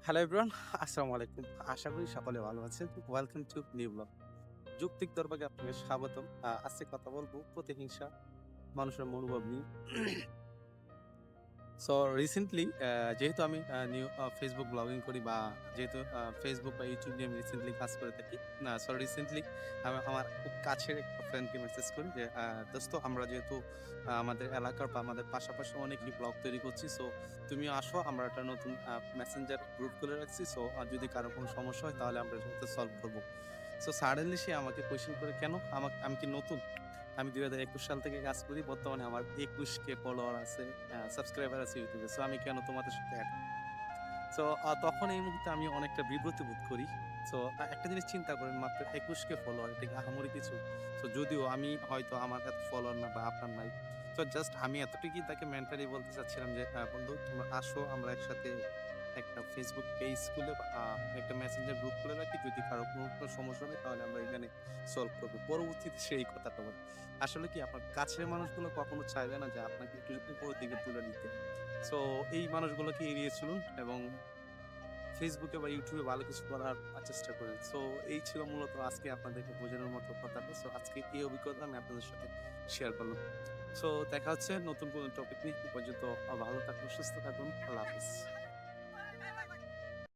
Hello everyone, আসসালামু আলাইকুম। আশা করি সকলে ভালো আছেন। Welcome to new blog. যৌক্তিক দরবারে আপনাকে স্বাগতম। আজকে কথা বলব প্রতিহিংসা মানুষের মনোভাব নিয়ে। সো রিসেন্টলি যেহেতু আমি Facebook ব্লগিং করি বা যেহেতু Facebook বা YouTube নিয়ে আমি রিসেন্টলি কাজ করে থাকি। রিসেন্টলি আমি আমার খুব কাছের একটা ফ্রেন্ডকে মেসেজ করি যে, "দোস্ত আমরা যেহেতু আমাদের এলাকার বা আমাদের পাশাপাশি অনেকেই ব্লগ তৈরি করছি। সো তুমিও আসো আমরা একটা নতুন মেসেঞ্জার গ্রুপ খুলে রাখছি। সো যদি কারো কোনো সমস্যা হয় তাহলে আমরা সাথে সলভ করব।" সো সাডেনলি সে আমাকে কোয়েশ্চেন করে, "কেন? আমি কি নতুন? আমি ২০২১ সাল থেকে কাজ করি। বর্তমানে আমার ২১K ফলোয়ার আছে, সাবস্ক্রাইবার আছে YouTube এ। সো আমি কেন তোমাদের সাথে এড?" সো তখন এই মুহূর্তে আমি অনেকটা বিব্রত বোধ করি। সো একটা জিনিস চিন্তা করেন, মাত্র ২১K ফলোয়ার, এটা কি আহামরি কিছু? সো যদিও আমি হয়তো আমার এত ফলোয়ার না বা আপনার নাই। সো জাস্ট আমি এতটুকুই তাকে মেন্টালি বলতে চাচ্ছিলাম যে, "বন্ধু তোমরা আসো আমরা একসাথে একটা Facebook পেজ খুলে বা একটা মেসেঞ্জার গ্রুপ খুলে রাখি। যদি কারো কোনো সমস্যা হয় তাহলে আমরা এখানে সলভ করব।" পরবর্তীতে সে এই কথাটা বলে। আসলে কি আপনার কাছের মানুষগুলো কখনো চাইবে না যে আপনাকে একটু উপরের দিকে তুলে দিতে। সো এই মানুষগুলোকে এড়িয়ে চলুন এবং Facebook এ বা YouTube এ ভালো কিছু করার চেষ্টা করেন। সো এই ছিল মূলত আজকে আপনাদেরকে বোঝানোর মতো কথাটা। সো আজকে এই অভিজ্ঞতা আমি আপনাদের সাথে শেয়ার করলাম। সো দেখা হচ্ছে নতুন কোনো টপিক নিয়ে। সে পর্যন্ত ভালো থাকুন, সুস্থ থাকুন। আল্লাহ হাফেজ।